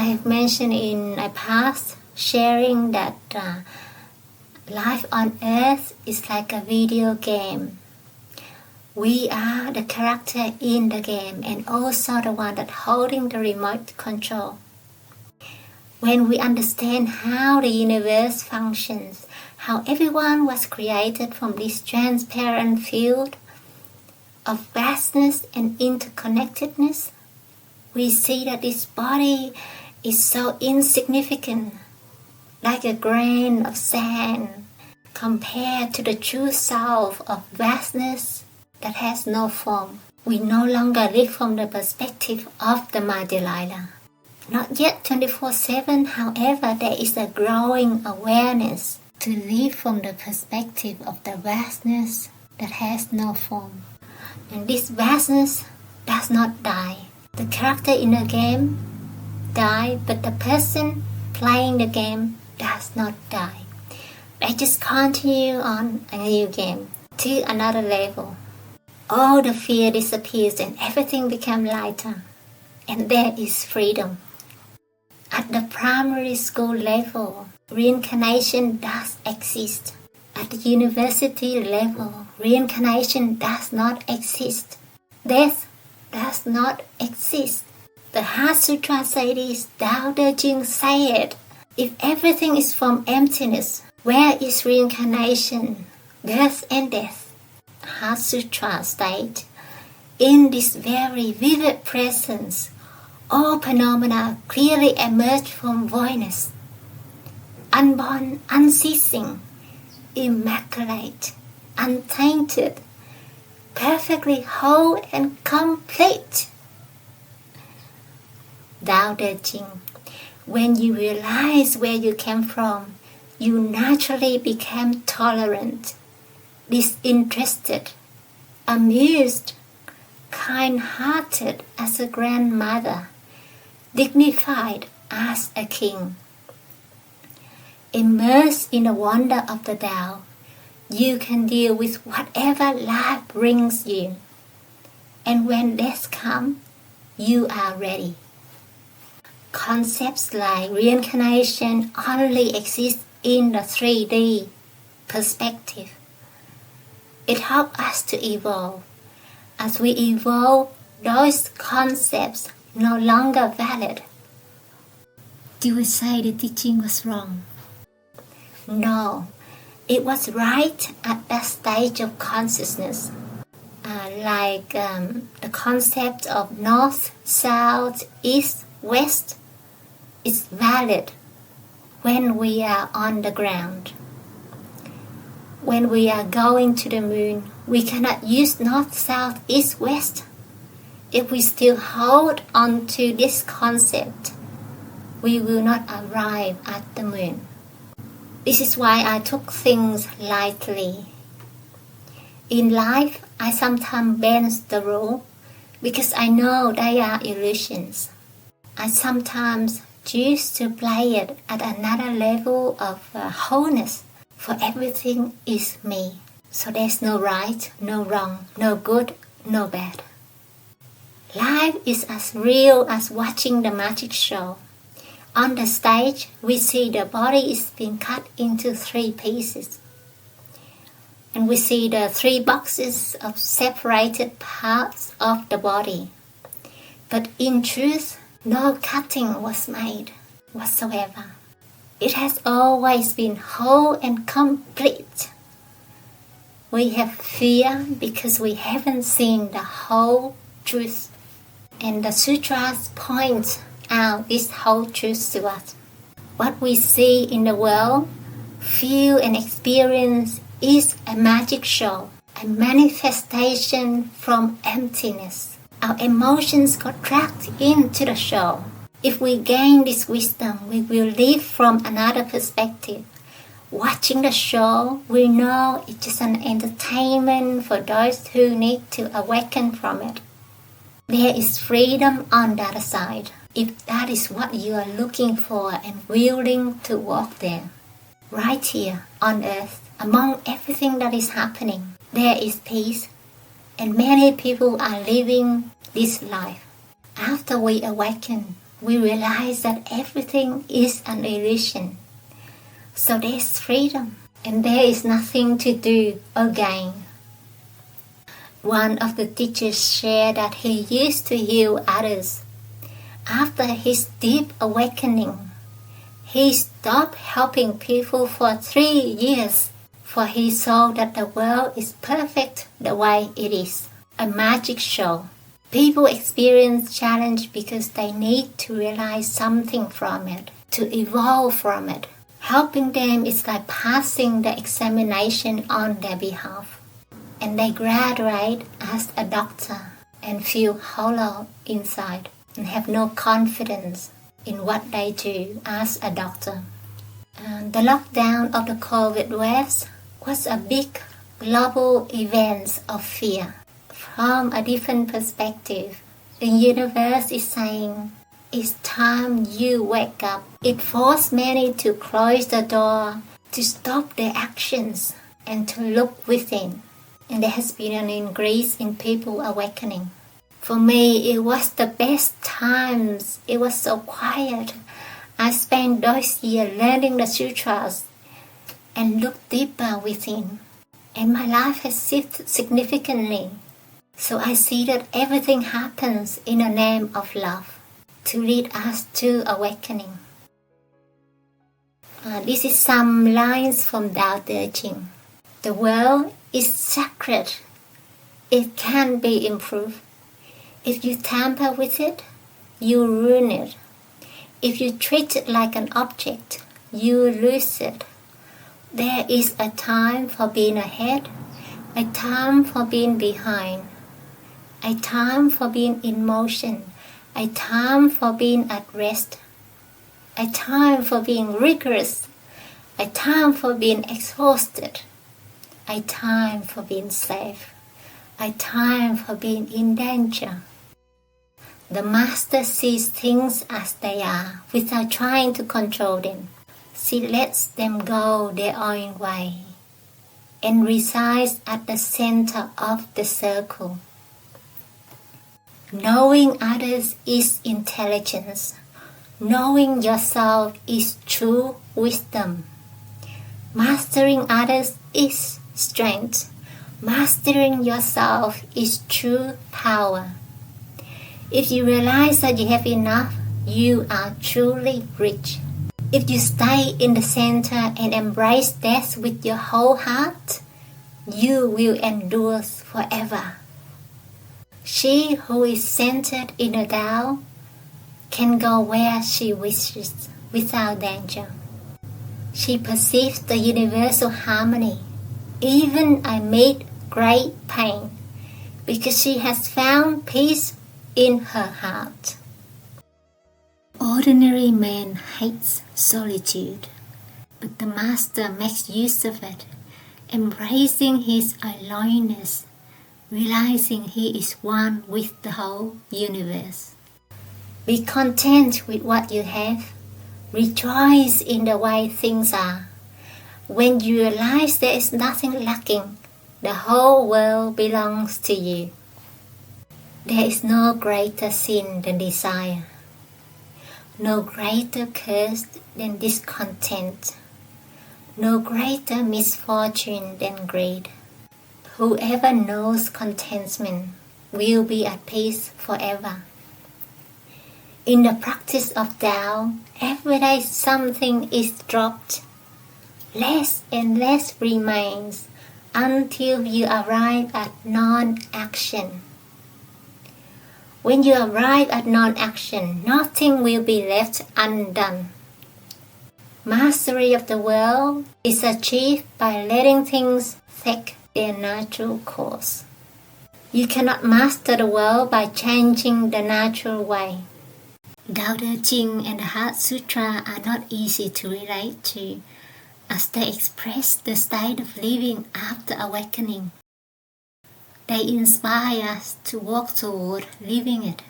I have mentioned in my past sharing that life on earth is like a video game. We are the character in the game and also the one that holding the remote control. When we understand how the universe functions, how everyone was created from this transparent field of vastness and interconnectedness, we see that this body is so insignificant, like a grain of sand, compared to the true self of vastness that has no form. We no longer live from the perspective of the Madhyalila. Not yet 24/7, however, there is a growing awareness to live from the perspective of the vastness that has no form. And this vastness does not die. The character in the game dies, but the person playing the game does not die. They just continue on a new game to another level. All the fear disappears and everything becomes lighter. And there is freedom. At the primary school level, reincarnation does exist. At the university level, reincarnation does not exist. Death does not exist. The Heart Sutra says this, Tao Te Ching say it. If everything is from emptiness, where is reincarnation, birth and death? Heart Sutra states, in this very vivid presence, all phenomena clearly emerge from voidness, unborn, unceasing, immaculate, untainted, perfectly whole and complete. Tao Te Ching. When you realize where you came from, you naturally become tolerant, disinterested, amused, kind-hearted as a grandmother, dignified as a king. Immersed in the wonder of the Tao, you can deal with whatever life brings you. And when death comes, you are ready. Concepts like reincarnation only exist in the 3D perspective. It helps us to evolve. As we evolve, those concepts no longer valid. Do we say the teaching was wrong? No, it was right at that stage of consciousness. The concept of north, south, east, west is valid when we are on the ground. When we are going to the moon, we cannot use north, south, east, west. If we still hold on to this concept, we will not arrive at the moon. This is why I took things lightly. In life, I sometimes bend the rule because I know they are illusions. I sometimes choose to play it at another level of wholeness, for everything is me. So there's no right, no wrong, no good, no bad. Life is as real as watching the magic show. On the stage, we see the body is being cut into 3 pieces. And we see the 3 boxes of separated parts of the body. But in truth, no cutting was made whatsoever. It has always been whole and complete. We have fear because we haven't seen the whole truth. And the sutras point out this whole truth to us. What we see in the world, feel and experience is a magic show, a manifestation from emptiness. Our emotions got dragged into the show. If we gain this wisdom, we will live from another perspective. Watching the show, we know it's just an entertainment for those who need to awaken from it. There is freedom on the other side, if that is what you are looking for and willing to walk there. Right here on earth, among everything that is happening, there is peace, and many people are living this life. After we awaken, we realize that everything is an illusion. So there's freedom, and there is nothing to do or gain. One of the teachers shared that he used to heal others. After his deep awakening, he stopped helping people for 3 years, for he saw that the world is perfect the way it is, a magic show. People experience challenge because they need to realize something from it, to evolve from it. Helping them is like passing the examination on their behalf. And they graduate as a doctor and feel hollow inside and have no confidence in what they do as a doctor. The lockdown of the COVID waves was a big global event of fear. From a different perspective, the universe is saying, it's time you wake up. It forced many to close the door, to stop their actions, and to look within. And there has been an increase in people awakening. For me, it was the best times. It was so quiet. I spent those years learning the sutras and looked deeper within. And my life has shifted significantly. So I see that everything happens in the name of love, to lead us to awakening. This is some lines from Tao Te Ching. The world is sacred. It can be improved. If you tamper with it, you ruin it. If you treat it like an object, you lose it. There is a time for being ahead, a time for being behind, a time for being in motion, a time for being at rest, a time for being rigorous, a time for being exhausted, a time for being safe, a time for being in danger. The Master sees things as they are without trying to control them. She lets them go their own way and resides at the center of the circle. Knowing others is intelligence. Knowing yourself is true wisdom. Mastering others is strength. Mastering yourself is true power. If you realize that you have enough, you are truly rich. If you stay in the center and embrace death with your whole heart, you will endure forever. She who is centered in the Tao can go where she wishes without danger. She perceives the universal harmony, even amid great pain, because she has found peace in her heart. Ordinary man hates solitude, but the Master makes use of it, embracing his aloneness, realizing he is one with the whole universe. Be content with what you have. Rejoice in the way things are. When you realize there is nothing lacking, the whole world belongs to you. There is no greater sin than desire, no greater curse than discontent, no greater misfortune than greed. Whoever knows contentment will be at peace forever. In the practice of Tao, every day something is dropped. Less and less remains until you arrive at non-action. When you arrive at non-action, nothing will be left undone. Mastery of the world is achieved by letting things take their natural course. You cannot master the world by changing the natural way. Tao Te Ching and the Heart Sutra are not easy to relate to, as they express the state of living after awakening. They inspire us to walk toward living it.